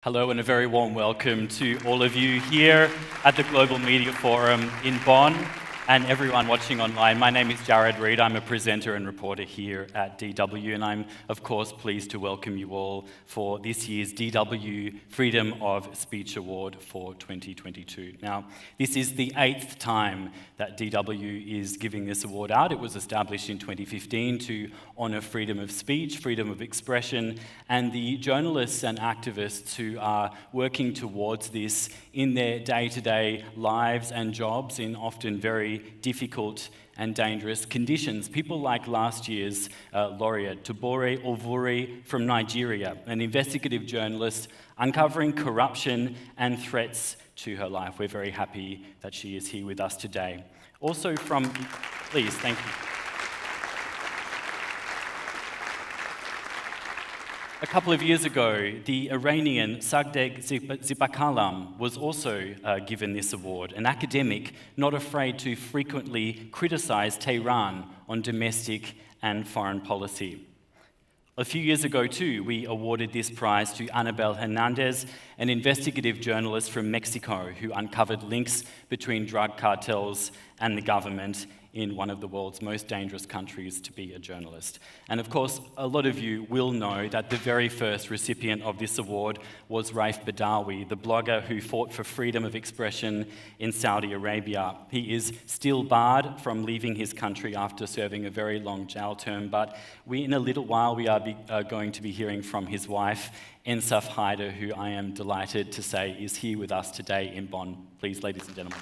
Hello and a very warm welcome to all of you here at the Global Media Forum in Bonn and everyone watching online. My name is Jared Reid. I'm a presenter and reporter here at DW, and I'm, of course, pleased to welcome you all for this year's DW Freedom of Speech Award for 2022. Now, this is the 8th time that DW is giving this award out. It was established in 2015 to honor freedom of speech, freedom of expression, and the journalists and activists who are working towards this in their day-to-day lives and jobs in often very difficult and dangerous conditions. People like last year's laureate, Tobore Ovure from Nigeria, an investigative journalist uncovering corruption and threats to her life. We're very happy that she is here with us today. Also from, please, thank you. A couple of years ago, the Iranian Sadegh Zibakalam was also given this award, an academic not afraid to frequently criticize Tehran on domestic and foreign policy. A few years ago, too, we awarded this prize to Annabel Hernandez, an investigative journalist from Mexico who uncovered links between drug cartels and the government in one of the world's most dangerous countries to be a journalist. And of course, a lot of you will know that the very first recipient of this award was Raif Badawi, the blogger who fought for freedom of expression in Saudi Arabia. He is still barred from leaving his country after serving a very long jail term, but in a little while we are going to be hearing from his wife, Ensaf Haider, who I am delighted to say is here with us today in Bonn. Please, ladies and gentlemen.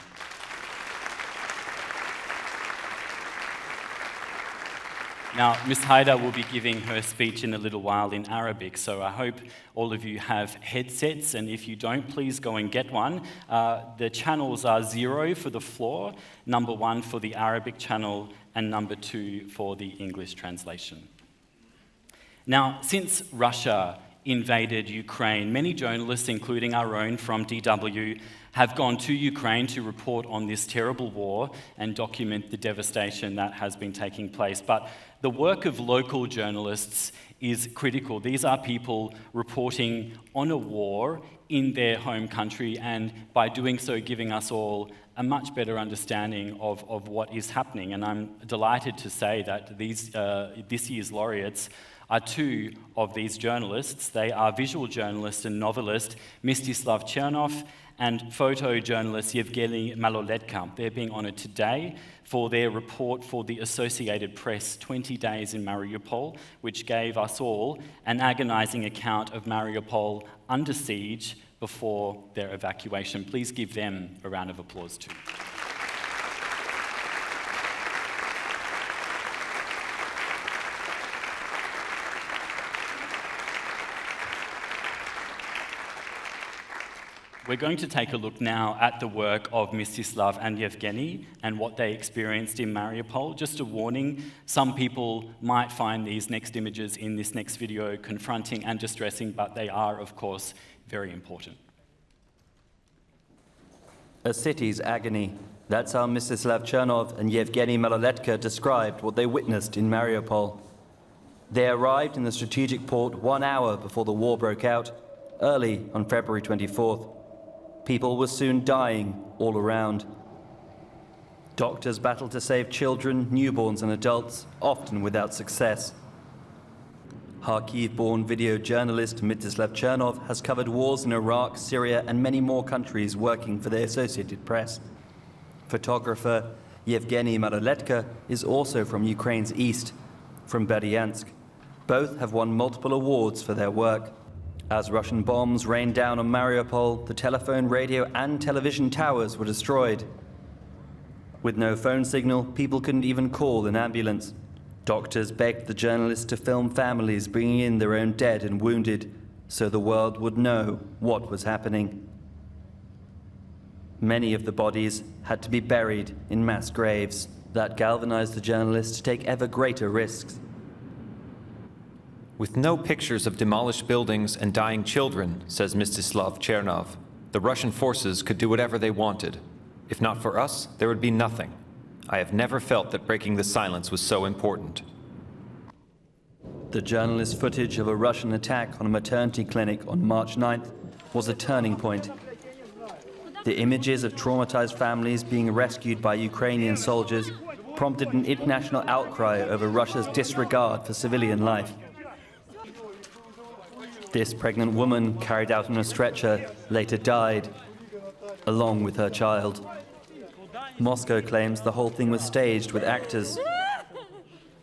Now, Ms. Haider will be giving her speech in a little while in Arabic, so I hope all of you have headsets, and if you don't, please go and get one. The channels are 0 for the floor, number 1 for the Arabic channel, and number 2 for the English translation. Now, since Russia invaded Ukraine, many journalists, including our own from DW, have gone to Ukraine to report on this terrible war and document the devastation that has been taking place. But the work of local journalists is critical. These are people reporting on a war in their home country, and by doing so, giving us all a much better understanding of what is happening. And I'm delighted to say that this year's laureates are 2 of these journalists. They are visual journalist and novelist Mstyslav Chernov and photojournalist Evgeniy Maloletka. They're being honored today for their report for the Associated Press, 20 Days in Mariupol, which gave us all an agonizing account of Mariupol under siege before their evacuation. Please give them a round of applause too. We're going to take a look now at the work of Mstyslav and Evgeniy and what they experienced in Mariupol. Just a warning, some people might find these next images in this next video confronting and distressing, but they are, of course, very important. A city's agony. That's how Mstyslav Chernov and Evgeniy Maloletka described what they witnessed in Mariupol. They arrived in the strategic port 1 hour before the war broke out, early on February 24th. People were soon dying all around. Doctors battled to save children, newborns and adults, often without success. Kharkiv-born video journalist Mstyslav Chernov has covered wars in Iraq, Syria and many more countries, working for the Associated Press. Photographer Evgeniy Maloletka is also from Ukraine's east, from Berdyansk. Both have won multiple awards for their work. As Russian bombs rained down on Mariupol, the telephone, radio and television towers were destroyed. With no phone signal, people couldn't even call an ambulance. Doctors begged the journalists to film families bringing in their own dead and wounded, so the world would know what was happening. Many of the bodies had to be buried in mass graves. That galvanized the journalists to take ever greater risks. With no pictures of demolished buildings and dying children, says Mstyslav Chernov, the Russian forces could do whatever they wanted. If not for us, there would be nothing. I have never felt that breaking the silence was so important. The journalist's footage of a Russian attack on a maternity clinic on March 9th was a turning point. The images of traumatized families being rescued by Ukrainian soldiers prompted an international outcry over Russia's disregard for civilian life. This pregnant woman, carried out on a stretcher, later died, along with her child. Moscow claims the whole thing was staged with actors,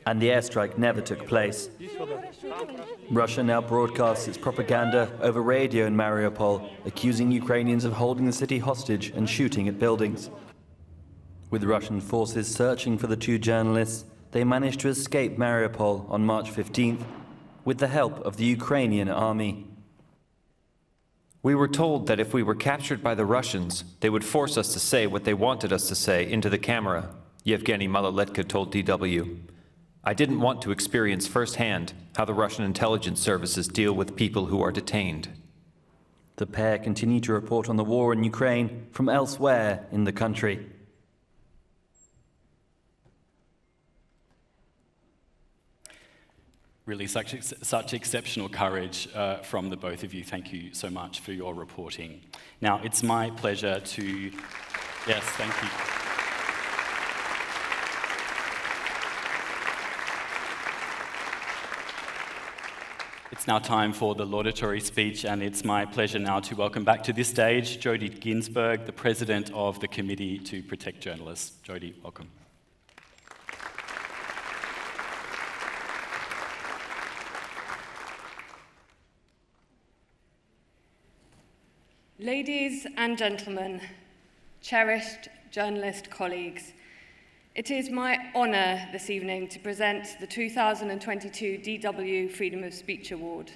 and the airstrike never took place. Russia now broadcasts its propaganda over radio in Mariupol, accusing Ukrainians of holding the city hostage and shooting at buildings. With Russian forces searching for the two journalists, they managed to escape Mariupol on March 15th with the help of the Ukrainian army. We were told that if we were captured by the Russians, they would force us to say what they wanted us to say into the camera, Evgeniy Maloletka told DW. I didn't want to experience firsthand how the Russian intelligence services deal with people who are detained. The pair continue to report on the war in Ukraine from elsewhere in the country. Really, such exceptional courage from the both of you. Thank you so much for your reporting. Now, it's my pleasure to... Yes, thank you. It's now time for the laudatory speech, and it's my pleasure now to welcome back to this stage Jodie Ginsberg, the President of the Committee to Protect Journalists. Jodie, welcome. Ladies and gentlemen, cherished journalist colleagues, it is my honour this evening to present the 2022 DW Freedom of Speech Award.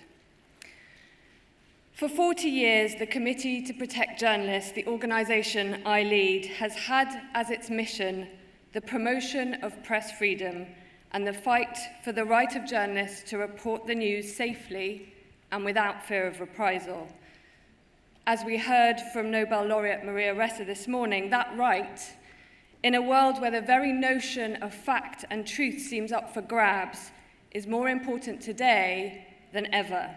For 40 years, the Committee to Protect Journalists, the organisation I lead, has had as its mission the promotion of press freedom and the fight for the right of journalists to report the news safely and without fear of reprisal. As we heard from Nobel laureate Maria Ressa this morning, that right, in a world where the very notion of fact and truth seems up for grabs, is more important today than ever.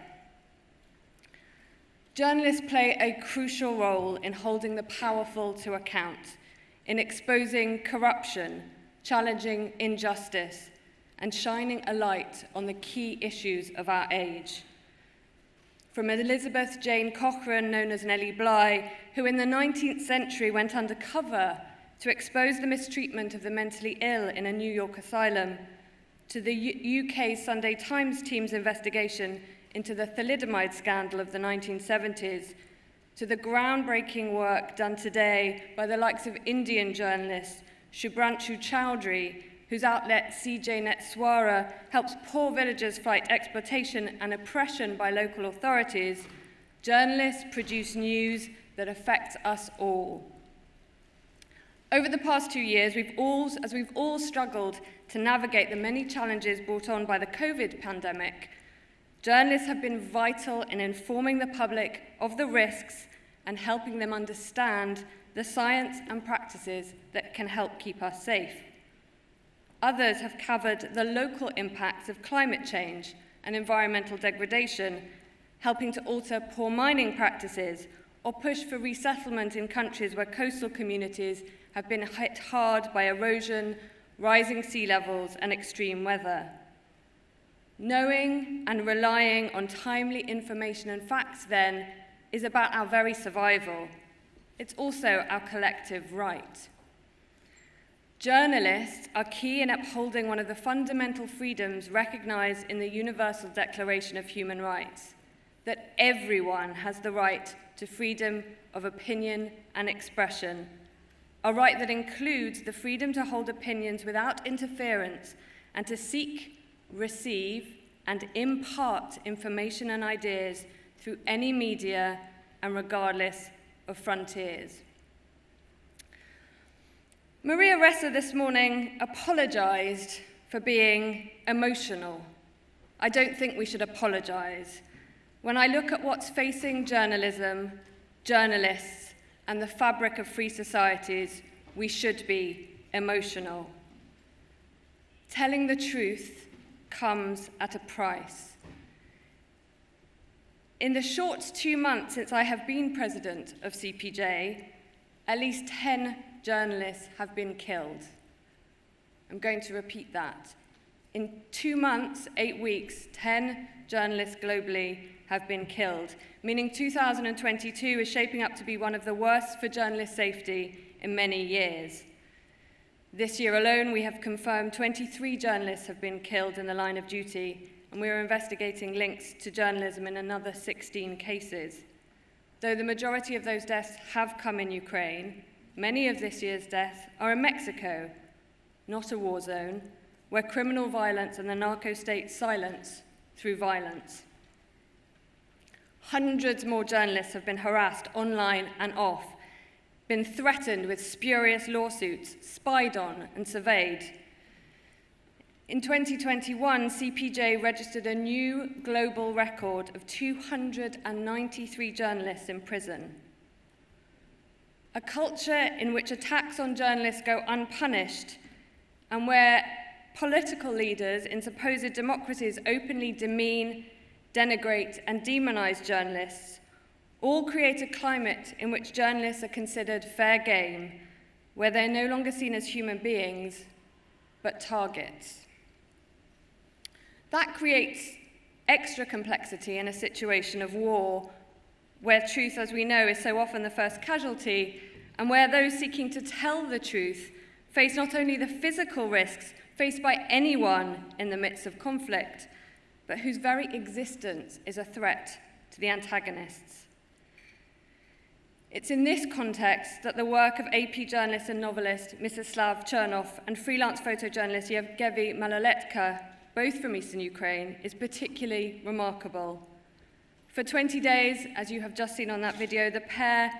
Journalists play a crucial role in holding the powerful to account, in exposing corruption, challenging injustice, and shining a light on the key issues of our age. From Elizabeth Jane Cochrane, known as Nellie Bly, who in the 19th century went undercover to expose the mistreatment of the mentally ill in a New York asylum, to the UK Sunday Times team's investigation into the thalidomide scandal of the 1970s, to the groundbreaking work done today by the likes of Indian journalist Shubhranshu Chowdhury, whose outlet CJ Netswara helps poor villagers fight exploitation and oppression by local authorities, journalists produce news that affects us all. Over the past 2 years, we've all struggled to navigate the many challenges brought on by the COVID pandemic, journalists have been vital in informing the public of the risks and helping them understand the science and practices that can help keep us safe. Others have covered the local impacts of climate change and environmental degradation, helping to alter poor mining practices or push for resettlement in countries where coastal communities have been hit hard by erosion, rising sea levels, and extreme weather. Knowing and relying on timely information and facts, then, is about our very survival. It's also our collective right. Journalists are key in upholding one of the fundamental freedoms recognized in the Universal Declaration of Human Rights, that everyone has the right to freedom of opinion and expression, a right that includes the freedom to hold opinions without interference and to seek, receive, and impart information and ideas through any media and regardless of frontiers. Maria Ressa this morning apologized for being emotional. I don't think we should apologize. When I look at what's facing journalism, journalists, and the fabric of free societies, we should be emotional. Telling the truth comes at a price. In the short 2 months since I have been president of CPJ, at least 10 journalists have been killed. I'm going to repeat that. In 2 months, 8 weeks, 10 journalists globally have been killed, meaning 2022 is shaping up to be one of the worst for journalist safety in many years. This year alone, we have confirmed 23 journalists have been killed in the line of duty, and we are investigating links to journalism in another 16 cases. Though the majority of those deaths have come in Ukraine, many of this year's deaths are in Mexico, not a war zone, where criminal violence and the narco-state silence through violence. Hundreds more journalists have been harassed online and off, been threatened with spurious lawsuits, spied on and surveyed. In 2021, CPJ registered a new global record of 293 journalists in prison. A culture in which attacks on journalists go unpunished and where political leaders in supposed democracies openly demean, denigrate, and demonize journalists, all create a climate in which journalists are considered fair game, where they're no longer seen as human beings, but targets. That creates extra complexity in a situation of war, where truth, as we know, is so often the first casualty, and where those seeking to tell the truth face not only the physical risks faced by anyone in the midst of conflict, but whose very existence is a threat to the antagonists. It's in this context that the work of AP journalist and novelist Mystslav Chernov and freelance photojournalist Evgeniy Maloletka, both from eastern Ukraine, is particularly remarkable. For 20 days, as you have just seen on that video, the pair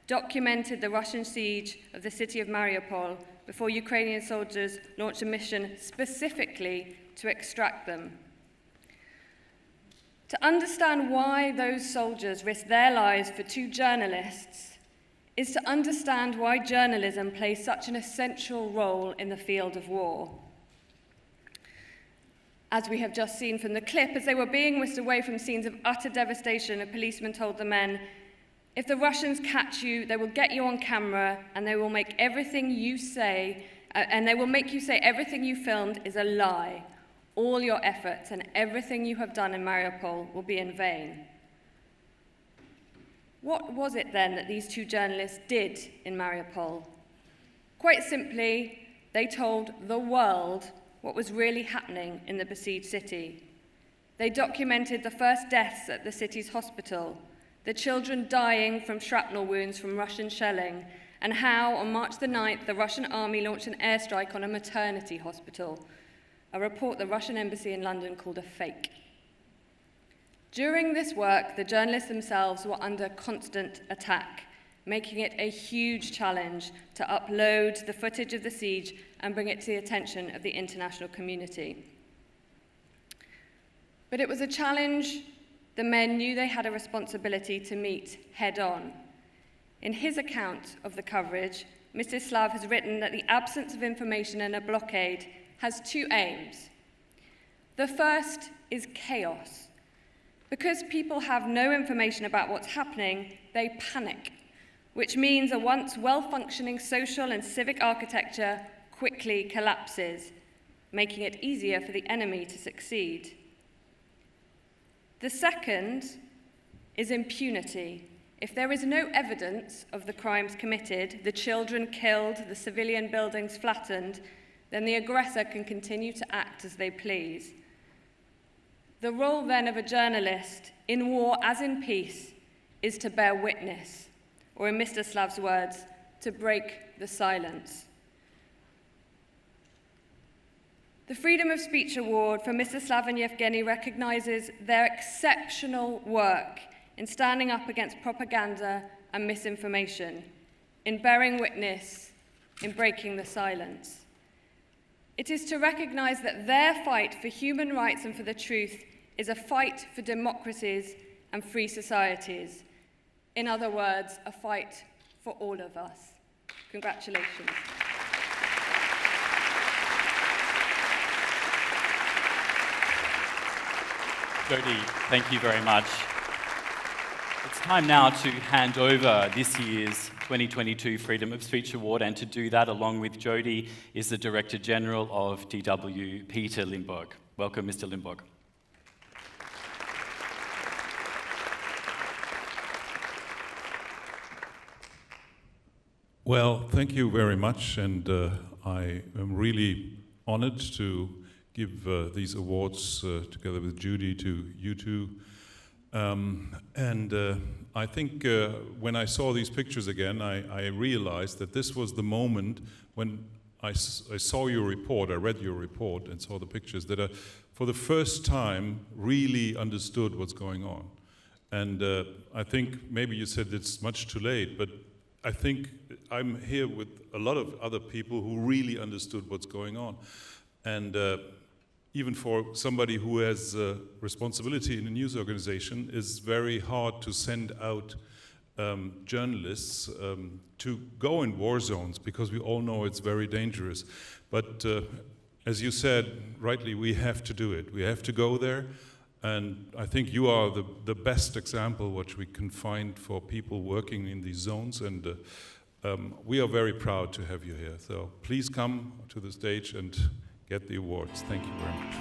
documented the Russian siege of the city of Mariupol before Ukrainian soldiers launched a mission specifically to extract them. To understand why those soldiers risked their lives for two journalists is to understand why journalism plays such an essential role in the field of war. As we have just seen from the clip, as they were being whisked away from scenes of utter devastation, a policeman told the men, "If the Russians catch you, they will get you on camera and they will make everything you say, and they will make you say everything you filmed is a lie. All your efforts and everything you have done in Mariupol will be in vain." What was it then that these two journalists did in Mariupol? Quite simply, they told the world what was really happening in the besieged city. They documented the first deaths at the city's hospital, the children dying from shrapnel wounds from Russian shelling, and how, on March the 9th, the Russian army launched an airstrike on a maternity hospital, a report the Russian embassy in London called a fake. During this work, the journalists themselves were under constant attack, making it a huge challenge to upload the footage of the siege and bring it to the attention of the international community. But it was a challenge the men knew they had a responsibility to meet head-on. In his account of the coverage, Mstyslav has written that the absence of information in a blockade has two aims. The first is chaos. Because people have no information about what's happening, they panic, which means a once well-functioning social and civic architecture quickly collapses, making it easier for the enemy to succeed. The second is impunity. If there is no evidence of the crimes committed, the children killed, the civilian buildings flattened, then the aggressor can continue to act as they please. The role then of a journalist, in war as in peace, is to bear witness, or in Mstislav's words, to break the silence. The Freedom of Speech Award for Mstyslav and Evgeniy recognizes their exceptional work in standing up against propaganda and misinformation, in bearing witness, in breaking the silence. It is to recognize that their fight for human rights and for the truth is a fight for democracies and free societies. In other words, a fight for all of us. Congratulations. Jodie, thank you very much. time now to hand over this year's 2022 Freedom of Speech Award, and to do that along with Jodie is the Director General of DW, Peter Limburg. Welcome, Mr. Limburg. Well, thank you very much, and I am really honored to give these awards together with Jodie to you two. I think when I saw these pictures again, I realized that this was the moment when I saw your report, I read your report and saw the pictures, that I, for the first time, really understood what's going on. And I think maybe you said it's much too late, but I think I'm here with a lot of other people who really understood what's going on. And even for somebody who has responsibility in a news organization, it's very hard to send out journalists to go in war zones, because we all know it's very dangerous. But as you said, rightly, we have to do it. We have to go there. And I think you are the best example which we can find for people working in these zones, and we are very proud to have you here. So please come to the stage and get the awards. Thank you very much.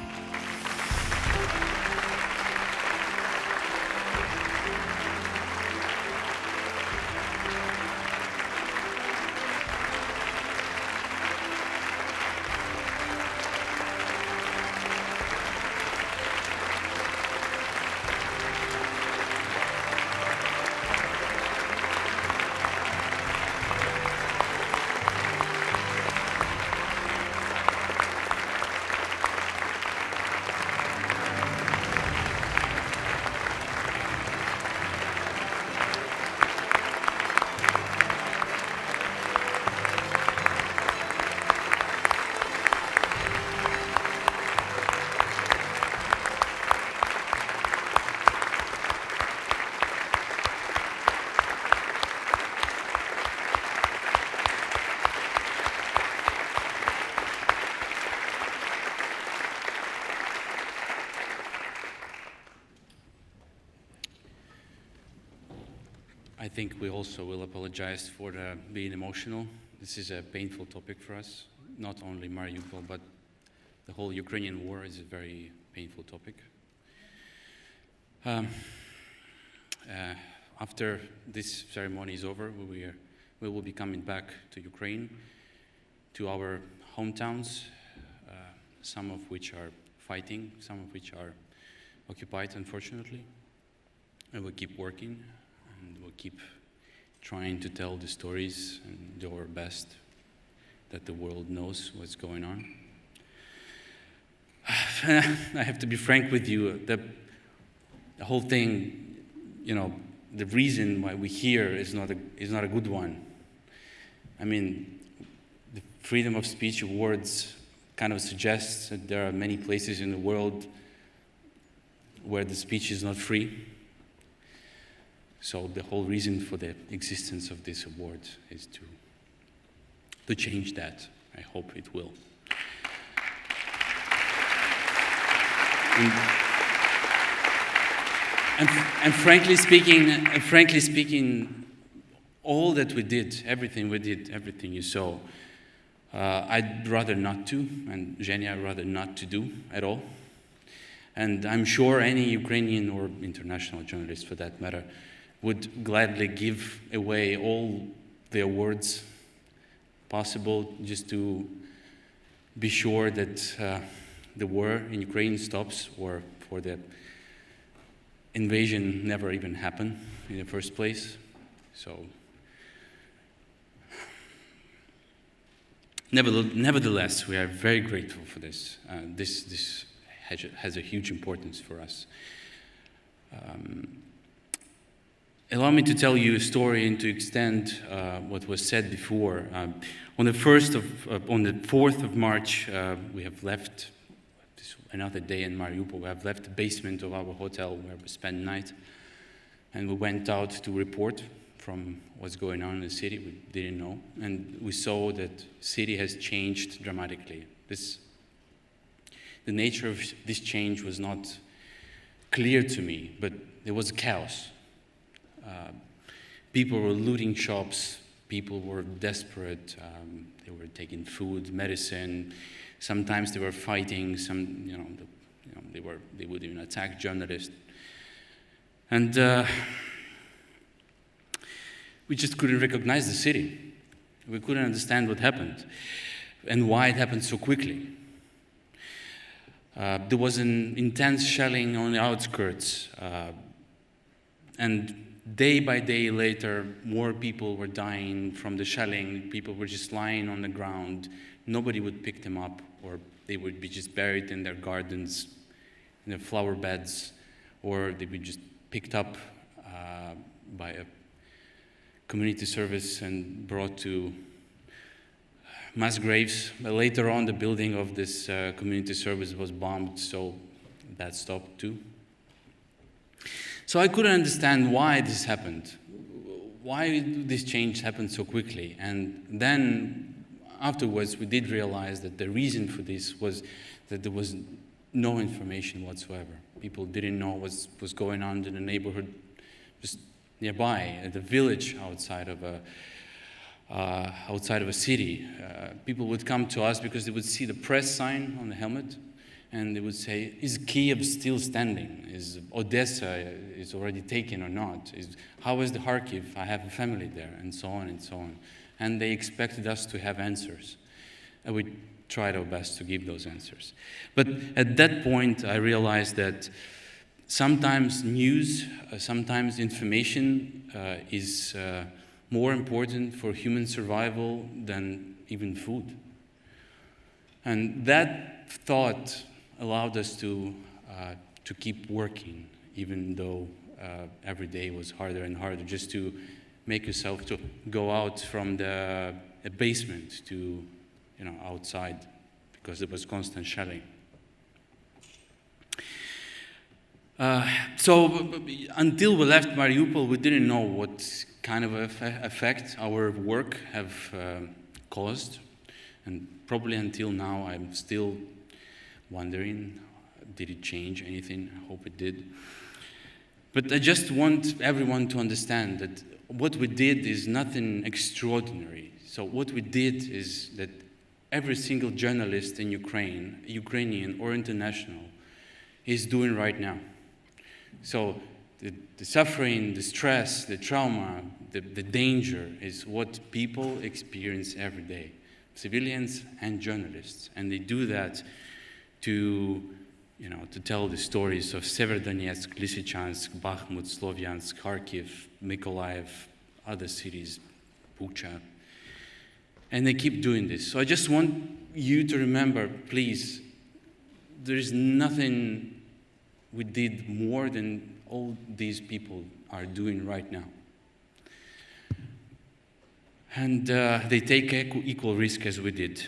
I think we also will apologize for being emotional. This is a painful topic for us, not only Mariupol, but the whole Ukrainian war is a very painful topic. After this ceremony is over, we will be coming back to Ukraine, to our hometowns, some of which are fighting, some of which are occupied, unfortunately. And we'll keep working, and we'll keep trying to tell the stories and do our best that the world knows what's going on. I have to be frank with you, the whole thing, the reason why we're here is not a good one. I mean, the Freedom of Speech Awards kind of suggests that there are many places in the world where the speech is not free. So the whole reason for the existence of this award is to change that. I hope it will. And frankly speaking, all that we did, everything you saw, I'd rather not to, and Evgeniy I'd rather not to do at all. And I'm sure any Ukrainian or international journalist, for that matter, would gladly give away all the awards possible just to be sure that the war in Ukraine stops, or for the invasion never even happened in the first place. So, nevertheless, we are very grateful for this. This has a huge importance for us. Allow me to tell you a story and to extend what was said before. On the 4th of March, we have left another day in Mariupol. We have left the basement of our hotel where we spent the night, and we went out to report from what's going on in the city. We didn't know, and we saw that the city has changed dramatically. The nature of this change was not clear to me, but there was chaos. People were looting shops. People were desperate. They were taking food, medicine. Sometimes they were fighting. They would even attack journalists. And we just couldn't recognize the city. We couldn't understand what happened and why it happened so quickly. There was an intense shelling on the outskirts, and day by day later, more people were dying from the shelling. People were just lying on the ground. Nobody would pick them up, or they would be just buried in their gardens, in their flower beds, or they would just picked up by a community service and brought to mass graves. But later on, the building of this community service was bombed, so that stopped too. So I couldn't understand why this happened, why this change happened so quickly. And then afterwards, we did realize that the reason for this was that there was no information whatsoever. People didn't know what was going on in the neighborhood just nearby, at the village outside of a city. People would come to us because they would see the press sign on the helmet, and they would say, is Kiev still standing? Is Odessa is already taken or not? How is the Kharkiv? I have a family there, and so on and so on. And they expected us to have answers. And we tried our best to give those answers. But at that point, I realized that sometimes news, sometimes information is more important for human survival than even food. And that thought allowed us to keep working, even though every day was harder and harder, just to make yourself to go out from the basement to outside, because there was constant shelling. So until we left Mariupol, we didn't know what kind of effect our work have caused, and probably until now I'm still wondering, did it change anything? I hope it did. But I just want everyone to understand that what we did is nothing extraordinary. So what we did is that every single journalist in Ukraine, Ukrainian or international, is doing right now. So the suffering, the stress, the trauma, the danger is what people experience every day, civilians and journalists. And they do that to tell the stories of Severodonetsk, Lysychansk, Bakhmut, Slovyansk, Kharkiv, Mykolaiv, other cities, Bucha. And they keep doing this. So I just want you to remember, please, there is nothing we did more than all these people are doing right now. And they take equal risk as we did.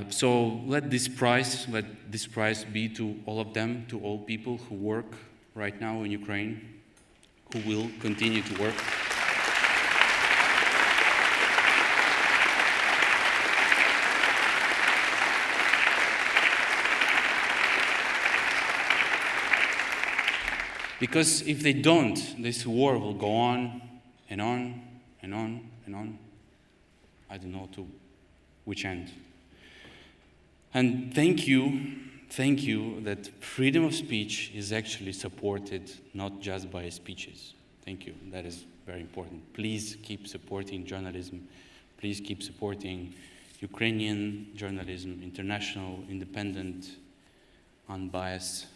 So let this prize be to all of them, to all people who work right now in Ukraine, who will continue to work. Because if they don't, this war will go on and on and on and on. I don't know to which end. And thank you that freedom of speech is actually supported not just by speeches. Thank you, that is very important. Please keep supporting journalism. Please keep supporting Ukrainian journalism, international, independent, unbiased.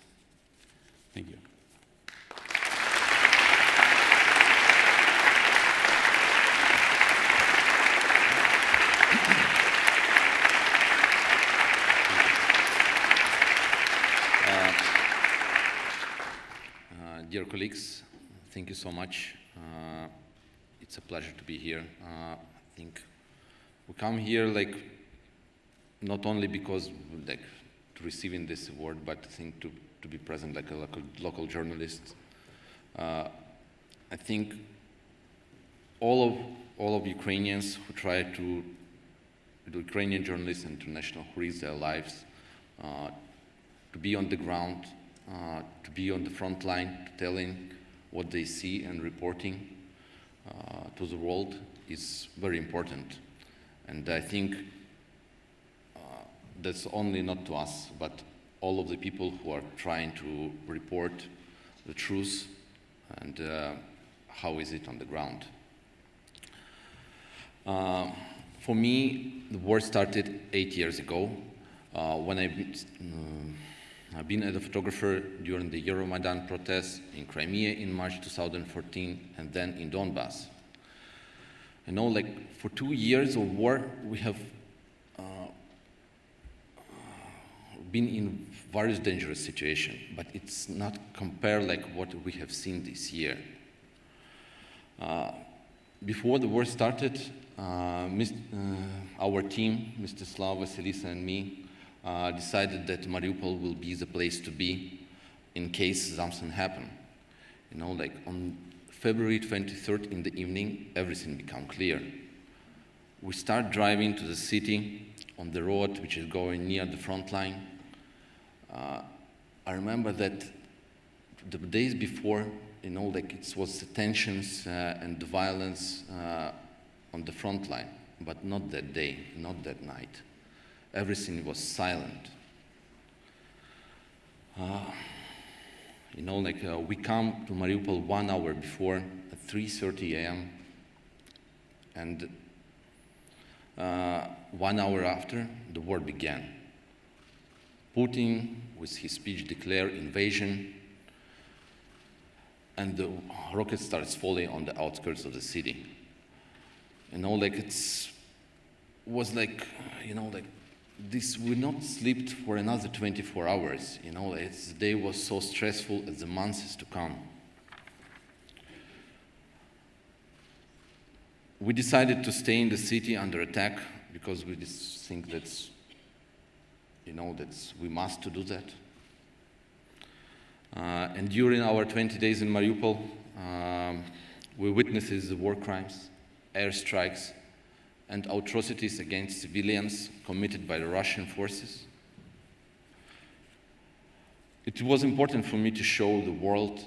Thank you. Dear colleagues, thank you so much. It's a pleasure to be here. I think we come here not only because to receiving this award, but I think to be present like a local journalist. I think all of Ukrainians who try to the Ukrainian journalists and international who risk their lives to be on the ground to be on the front line, telling what they see and reporting to the world is very important. And I think that's only not to us, but all of the people who are trying to report the truth and how is it on the ground. For me, the war started 8 years ago when I've been a photographer during the Euromaidan protests in Crimea in March 2014 and then in Donbass. You know, like for 2 years of war, we have been in various dangerous situations, but it's not compared like what we have seen this year. Before the war started, our team, Mstyslav, Vasilisa, and me, decided that Mariupol will be the place to be in case something happen. You know, like on February 23rd in the evening, everything became clear. We start driving to the city on the road which is going near the front line. I remember that the days before, you know, like it was the tensions and the violence on the front line, but not that day, not that night. Everything was silent. You know, like we come to Mariupol 1 hour before at 3:30 a.m. and 1 hour after, the war began. Putin, with his speech, declared invasion, and the rocket starts falling on the outskirts of the city. You know, like was like, you know, like this, we not slept for another 24 hours. You know, the day was so stressful as the months to come. We decided to stay in the city under attack because we just think that's, you know, we must to do that. And during our 20 days in Mariupol, we witnessed the war crimes, airstrikes, and atrocities against civilians committed by the Russian forces. It was important for me to show the world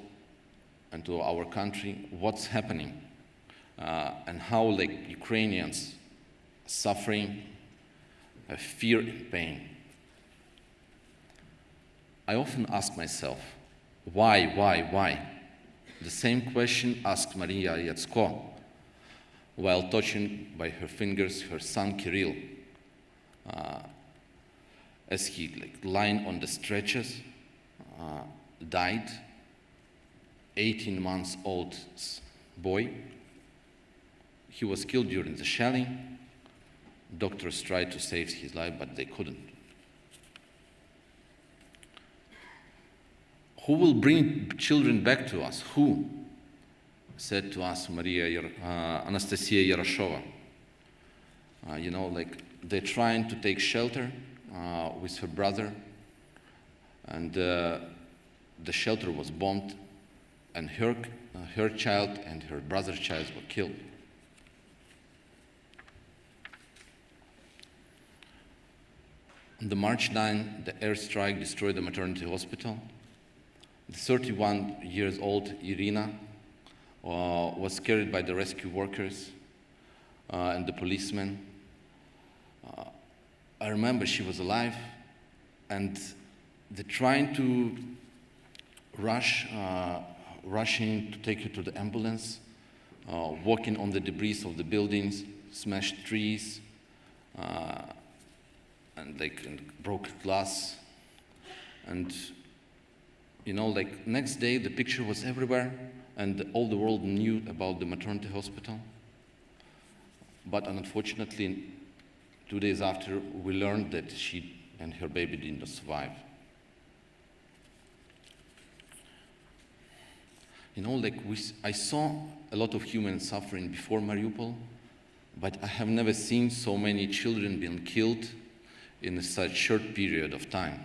and to our country what's happening and how, like, Ukrainians suffering fear and pain. I often ask myself, why? The same question asked Maria Yatsko while touching by her fingers her son Kirill, as he lying on the stretchers, died, 18 months old boy. He was killed during the shelling. Doctors tried to save his life, but they couldn't. Who will bring children back to us? Who? Said to us Anastasia Yarashova. You know, like they're trying to take shelter with her brother, and the shelter was bombed, and her child and her brother's child were killed. On the March 9, the airstrike destroyed the maternity hospital. The 31-year-old Irina was carried by the rescue workers and the policemen. I remember she was alive, and they're trying to rushing to take her to the ambulance, walking on the debris of the buildings, smashed trees, and broke glass. And you know, like next day the picture was everywhere and all the world knew about the maternity hospital. But unfortunately, 2 days after, we learned that she and her baby did not survive. You know, like I saw a lot of human suffering before Mariupol, but I have never seen so many children being killed in such short period of time.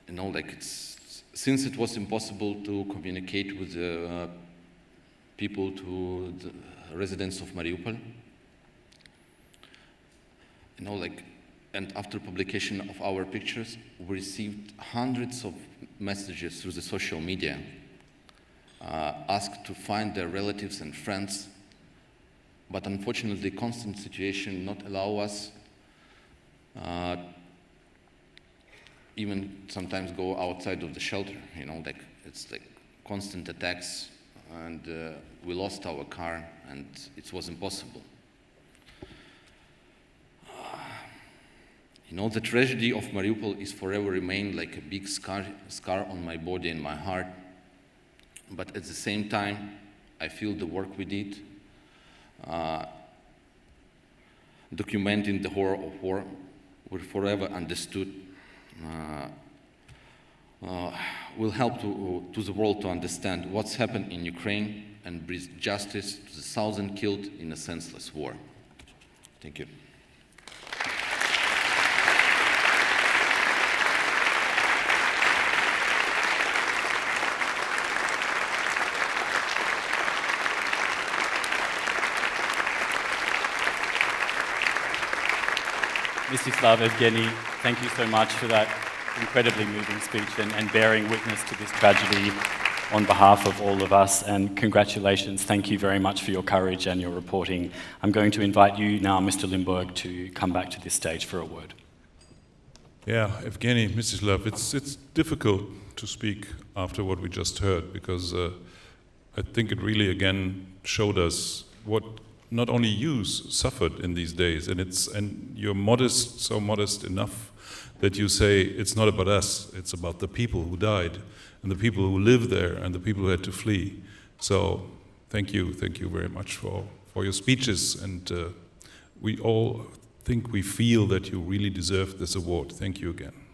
You know, like since it was impossible to communicate with the people, to the residents of Mariupol, you know, like and after publication of our pictures, we received hundreds of messages through the social media, asked to find their relatives and friends, but unfortunately, the constant situation not allow us even sometimes go outside of the shelter, like it's like constant attacks, and we lost our car, and it was impossible. The tragedy of Mariupol is forever remain like a big scar on my body and my heart, but at the same time, I feel the work we did, documenting the horror of war, will forever understood, will help to the world to understand what's happened in Ukraine and bring justice to the thousands killed in a senseless war. Thank you. Mstyslav, Evgeniy, thank you so much for that incredibly moving speech and bearing witness to this tragedy on behalf of all of us. And congratulations, thank you very much for your courage and your reporting. I'm going to invite you now, Mr. Limburg, to come back to this stage for a word. Yeah, Evgeniy, Mstyslav, it's difficult to speak after what we just heard, because I think it really again showed us what not only you suffered in these days, and you're modest, so modest enough that you say it's not about us, it's about the people who died and the people who live there and the people who had to flee. So thank you very much for your speeches, and we all think we feel that you really deserve this award. Thank you again.